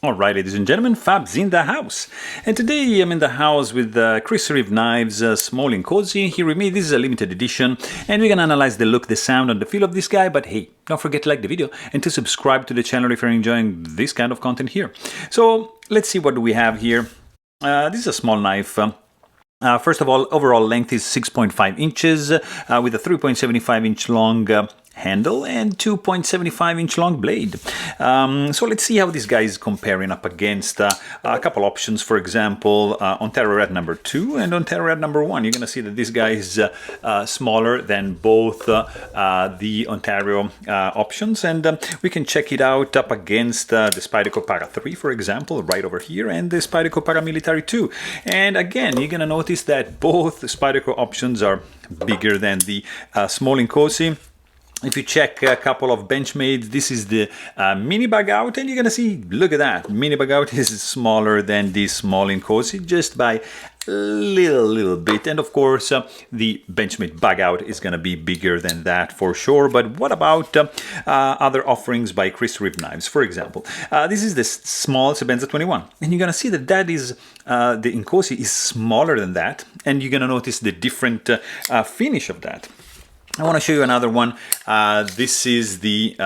Alright, ladies and gentlemen, Fab's in the house. And today I'm in the house with Reeve knives, small Inkosi. Here with me, this is a limited edition, and we're gonna analyze the look, the sound, and the feel of this guy. But hey, don't forget to like the video and to subscribe to the channel if you're enjoying this kind of content here. So let's see what do we have here. This is a small knife. First of all, overall length is 6.5 inches with a 3.75 inch long handle and 2.75 inch long blade. So let's see how this guy is comparing up against a couple options. For example, Ontario Red number 2 and Ontario Red number 1. You're gonna see that this guy is smaller than both the Ontario options, and we can check it out up against the Spyderco Para 3, for example, right over here, and the Spyderco Paramilitary 2. And again, you're gonna notice that both Spyderco options are bigger than the small Inkosi. If you check a couple of Benchmades, this is the mini bug out, and you're gonna see, look at that, mini bug out is smaller than the small Inkosi, just by a little bit. And of course, the Benchmade bug out is gonna be bigger than that for sure. But what about other offerings by Reeve knives? For example, this is the small Sebenza 21, and you're gonna see that that is the Inkosi is smaller than that, and you're gonna notice the different finish of that. I want to show you another one. This is the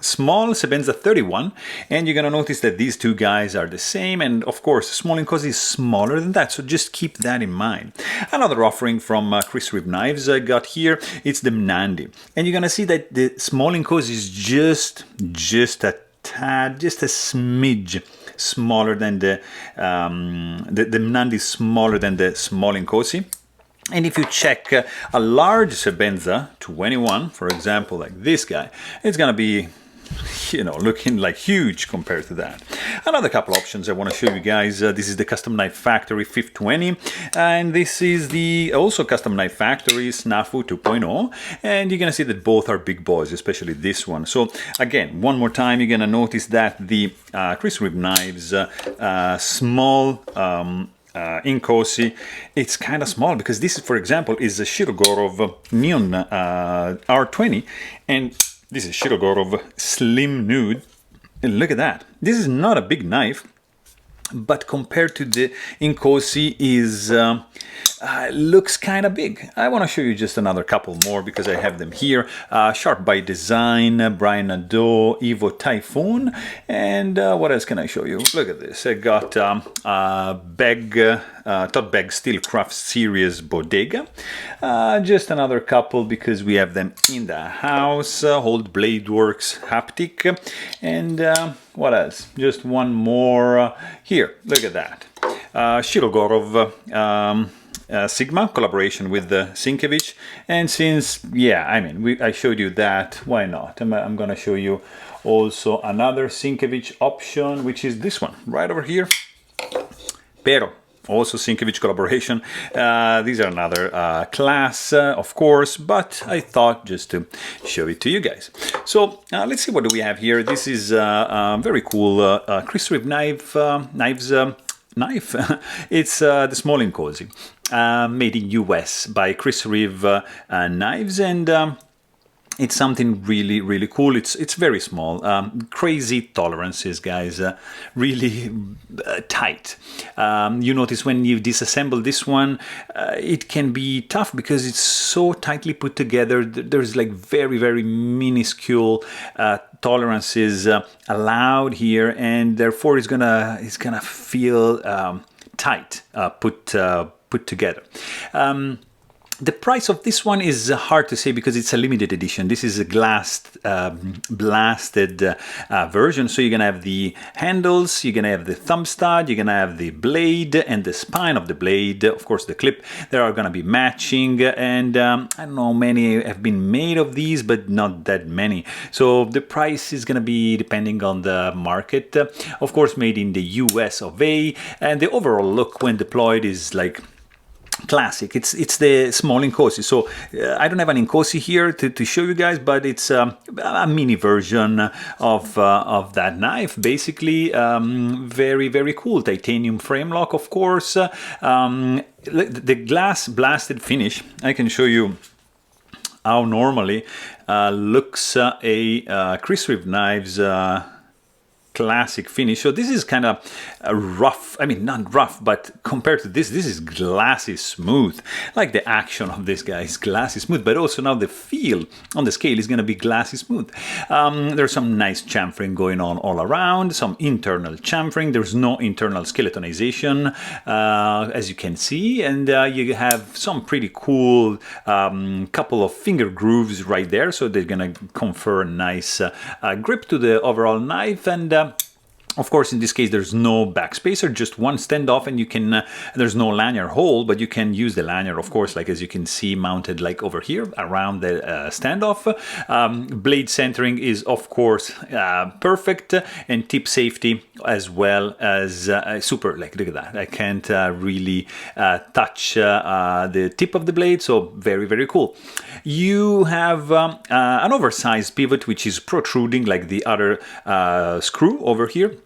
small Sebenza 31, and you're going to notice that these two guys are the same, and of course small Inkosi is smaller than that, so just keep that in mind. Another offering from Reeve knives I got here, it's the Mnandi, and you're going to see that the small Inkosi is just a tad, just a smidge smaller than the Mnandi is smaller than the small Inkosi. And if you check a large Sebenza 21, for example, like this guy, it's gonna be, you know, looking like huge compared to that. Another couple options I want to show you guys. This is the Custom Knife Factory 520, and this is the also Custom Knife Factory Snafu 2.0, and you're gonna see that both are big boys, especially this one. So again, one more time, you're gonna notice that the Reeve knives small Inkosi, it's kind of small because this, for example, is a Shirogorov Neon R20, and this is Shirogorov Slim Nude. And look at that. This is not a big knife, but compared to the Inkosi is looks kind of big. I want to show you just another couple more because I have them here. Sharp by Design, Brian Nadeau, Evo Typhoon, and what else can I show you? Look at this. I got tote bag Steelcraft Series Bodega. Just another couple because we have them in the house. Hold Blade Works Haptic, and what else? Just one more here. Look at that. Shirogorov Sigma collaboration with Sienkiewicz, and since I mean I showed you that, why not? I'm gonna show you also another Sienkiewicz option, which is this one right over here. Pero also Sienkiewicz collaboration. These are another class, of course, but I thought just to show it to you guys. So let's see what do we have here. This is very cool Reeve knife. It's the small Inkosi, made in US by Reeve knives, and it's something really cool. It's very small, crazy tolerances, guys, really tight. You notice when you disassemble this one, it can be tough because it's so tightly put together. There's like very minuscule tolerances allowed here, and therefore it's gonna feel tight put together. The price of this one is hard to say because it's a limited edition. This is a glass blasted version. So you're gonna have the handles, you're gonna have the thumb stud, you're gonna have the blade and the spine of the blade, of course the clip. There are gonna be matching, and I don't know, many have been made of these, but not that many. So the price is gonna be depending on the market. Of course, made in the US of A, and the overall look when deployed is like classic. It's the small Inkosi. So I don't have an Inkosi here to show you guys, but it's a mini version of that knife. Basically, very cool titanium frame lock, of course. The glass blasted finish. I can show you how normally looks a Reeve knives classic finish. So this is kind of rough. I mean, not rough, but compared to this is glassy smooth. Like the action of this guy is glassy smooth, but also now the feel on the scale is going to be glassy smooth. There's some nice chamfering going on all around, some internal chamfering. There's no internal skeletonization, as you can see, and you have some pretty cool couple of finger grooves right there, so they're going to confer a nice grip to the overall knife. And of course, in this case, there's no backspacer, just one standoff, and you can, there's no lanyard hole, but you can use the lanyard, of course, like as you can see, mounted like over here around the standoff. Blade centering is, of course, perfect, and tip safety as well as super, like look at that. I can't really touch the tip of the blade, so very, very cool. You have an oversized pivot, which is protruding like the other screw over here.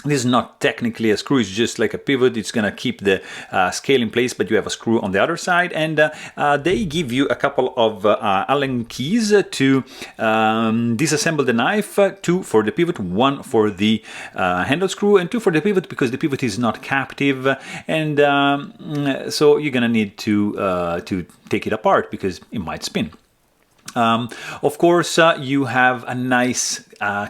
This is not technically a screw, it's just like a pivot. It's going to keep the scale in place, but you have a screw on the other side. And they give you a couple of Allen keys to disassemble the knife, 2 for the pivot, 1 for the handle screw, and 2 for the pivot because the pivot is not captive. And so you're going to need to take it apart because it might spin. Of course, you have a nice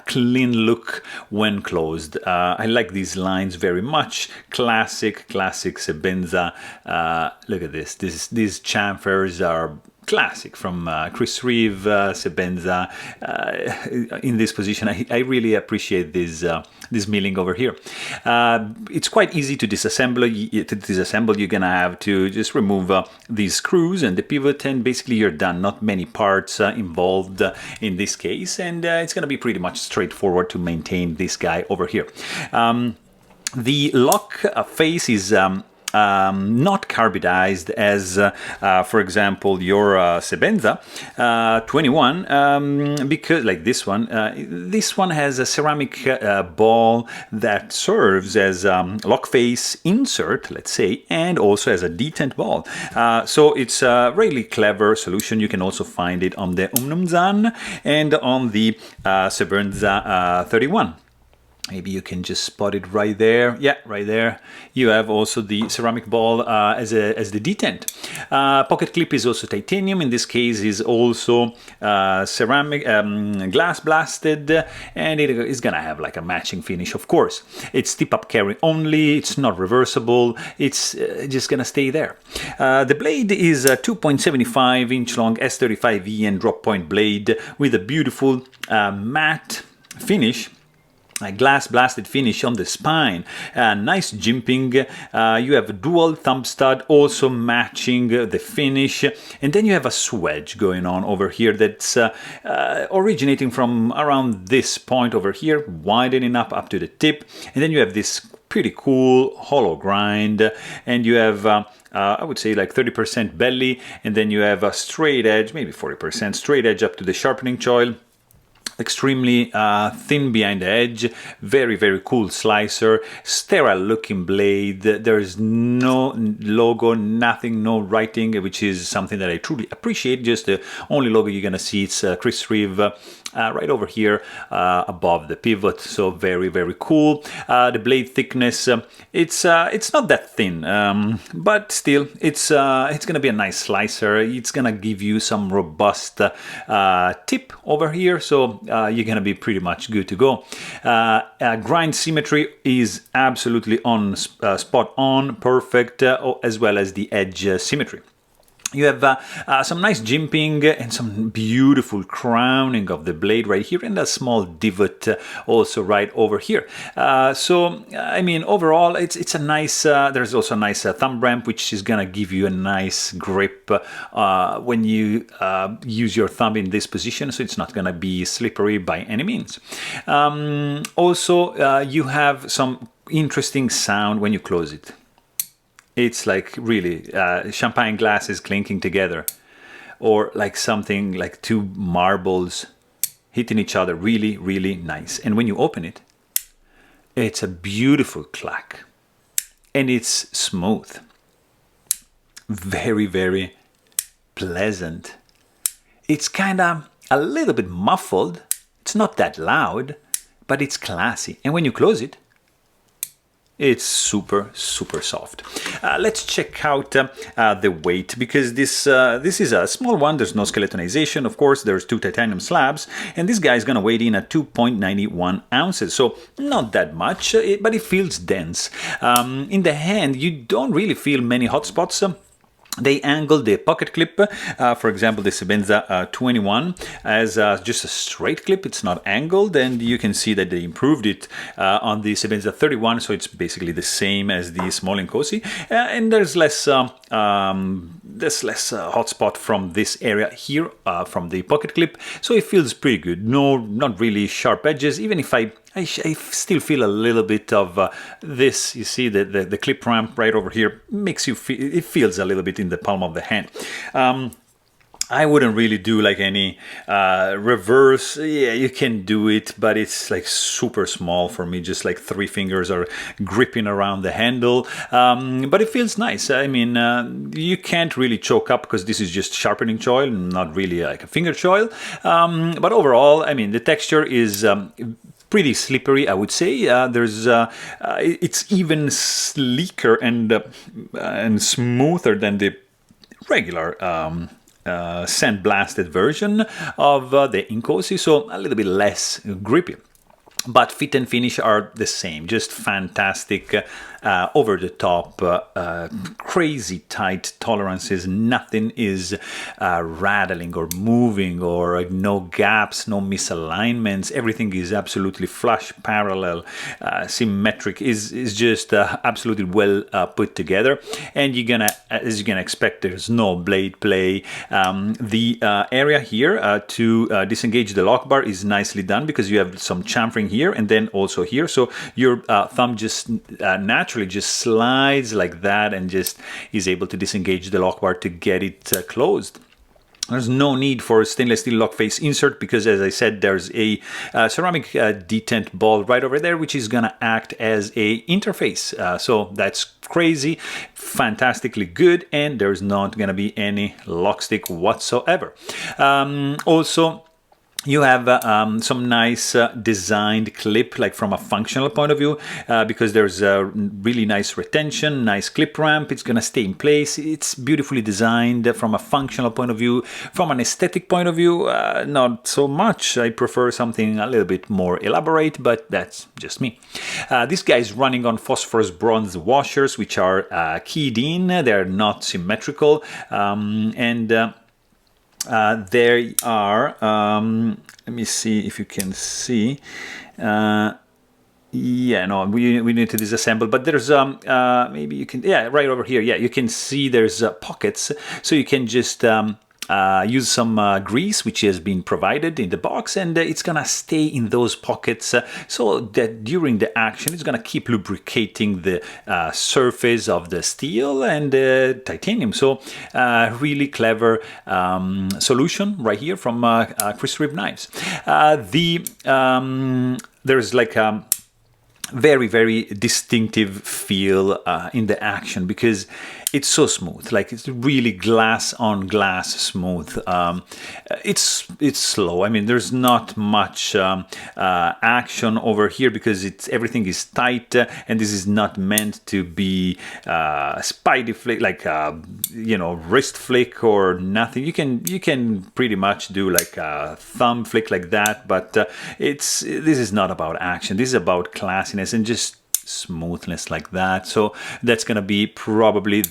clean look when closed. I like these lines very much. Classic Sebenza. Look at this. These chamfers are classic from Chris Reeve, Sebenza. In this position, I really appreciate this milling over here. It's quite easy to disassemble. You're gonna have to just remove these screws and the pivot, and basically you're done. Not many parts involved in this case, and it's gonna be pretty much straightforward to maintain this guy over here. The lock face is not carbidized as, for example, your Sebenza 21, because like this one has a ceramic ball that serves as lock face insert, let's say, and also as a detent ball. So it's a really clever solution. You can also find it on the Umnumzan and on the Sebenza 31. Maybe you can just spot it right there. Yeah, right there. You have also the ceramic ball as the detent. Pocket clip is also titanium. In this case, is also ceramic, glass blasted, and it is gonna have like a matching finish. Of course, it's tip-up carry only. It's not reversible. It's just gonna stay there. The blade is a 2.75 inch long S35E and drop point blade with a beautiful matte finish. A glass blasted finish on the spine, nice jimping. You have a dual thumb stud also matching the finish, and then you have a swedge going on over here that's originating from around this point over here, widening up to the tip, and then you have this pretty cool hollow grind, and you have I would say like 30% belly, and then you have a straight edge, maybe 40% straight edge up to the sharpening choil. Extremely thin behind the edge, very, very cool slicer, sterile looking blade. There's no logo, nothing, no writing, which is something that I truly appreciate. Just the only logo you're gonna see, it's Chris Reeve right over here above the pivot. So very, very cool. The blade thickness, it's not that thin, but still it's gonna be a nice slicer. It's gonna give you some robust tip over here, so you're gonna be pretty much good to go. Grind symmetry is absolutely on spot on, perfect, as well as the edge symmetry. You have some nice jimping and some beautiful crowning of the blade right here, and a small divot also right over here. So, I mean, overall, it's a nice, there's also a nice thumb ramp, which is gonna give you a nice grip when you use your thumb in this position, so it's not gonna be slippery by any means. Also, you have some interesting sound when you close it. It's like really champagne glasses clinking together, or like something like two marbles hitting each other. Really, really nice. And when you open it, it's a beautiful clack, and it's smooth. Very, very pleasant. It's kind of a little bit muffled. It's not that loud, but it's classy. And when you close it, it's super, super soft. Let's check out the weight, because this is a small one. There's no skeletonization. Of course, there's 2 titanium slabs, and this guy is going to weigh in at 2.91 ounces. So not that much, but it feels dense. In the hand, you don't really feel many hot spots. They angled the pocket clip, for example, the Sebenza 21 as just a straight clip. It's not angled, and you can see that they improved it on the Sebenza 31, so it's basically the same as the small Inkosi. And there's less hotspot from this area here, from the pocket clip, so it feels pretty good. No, not really sharp edges, even if I still feel a little bit of this. You see the clip ramp right over here makes you feel, it feels a little bit in the palm of the hand. I wouldn't really do like any reverse. Yeah, you can do it, but it's like super small for me. Just like 3 fingers are gripping around the handle, but it feels nice. I mean, you can't really choke up because this is just sharpening choil, not really like a finger choil. But overall, I mean, the texture is pretty slippery, I would say. It's even sleeker and smoother than the regular sand-blasted version of the Inkosi, so a little bit less grippy. But fit and finish are the same, just fantastic, over-the-top, crazy tight tolerances. Nothing is rattling or moving, or no gaps, no misalignments. Everything is absolutely flush, parallel, symmetric. Is just absolutely well put together. And as you're gonna expect, there's no blade play. The area here to disengage the lock bar is nicely done, because you have some chamfering here and then also here, so your thumb just naturally just slides like that and just is able to disengage the lock bar to get it closed. There's no need for a stainless steel lock face insert, because, as I said, there's a ceramic detent ball right over there, which is gonna act as a interface. So that's crazy, fantastically good, and there's not gonna be any lock stick whatsoever. Also, you have some nice designed clip, like from a functional point of view, because there's a really nice retention, nice clip ramp. It's gonna stay in place. It's beautifully designed from a functional point of view. From an aesthetic point of view, not so much. I prefer something a little bit more elaborate, but that's just me. This guy is running on phosphorus bronze washers, which are keyed in. They're not symmetrical, there are, let me see if you can see, yeah, no, we need to disassemble, but there's, maybe you can, yeah, right over here, yeah, you can see there's pockets, so you can just use some grease, which has been provided in the box, and it's gonna stay in those pockets, so that during the action it's gonna keep lubricating the surface of the steel and the titanium. So really clever solution right here from Reeve knives. There's like a very, very distinctive feel in the action, because it's so smooth, like it's really glass on glass smooth. It's slow. I mean, there's not much action over here, because everything is tight, and this is not meant to be spidey flick, like wrist flick or nothing. You can pretty much do like a thumb flick like that, but this is not about action. This is about classiness and just smoothness like that. So that's gonna be probably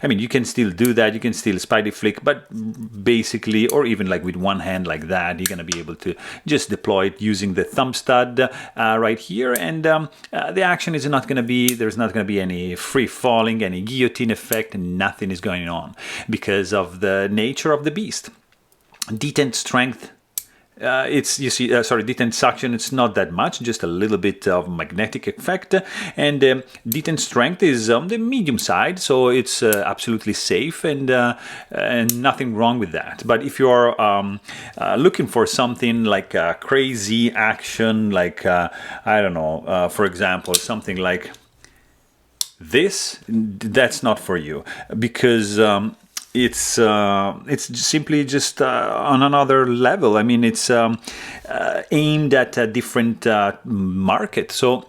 I mean, you can still do that, you can still spidey flick, but basically, or even like with one hand like that, you're gonna be able to just deploy it using the thumb stud right here, and the action is not gonna be, there's not gonna be any free falling, any guillotine effect, nothing is going on because of the nature of the beast. Detent strength, detent suction, it's not that much, just a little bit of magnetic effect, and detent strength is on the medium side, so it's absolutely safe, and nothing wrong with that. But if you are looking for something like crazy action, like I don't know, for example, something like this, that's not for you, because it's simply just on another level. I mean, it's aimed at a different market. So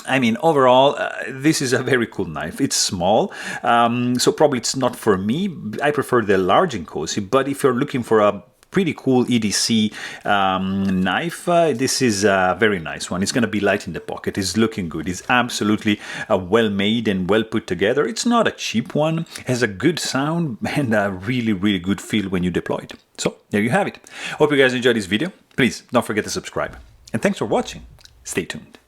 I mean, overall, this is a very cool knife. It's small, so probably it's not for me. I prefer the large Inkosi, but if you're looking for a pretty cool EDC knife, this is a very nice one. It's going to be light in the pocket. It's looking good. It's absolutely well made and well put together. It's not a cheap one. It has a good sound and a really, really good feel when you deploy it. So there you have it. Hope you guys enjoyed this video. Please don't forget to subscribe. And thanks for watching. Stay tuned.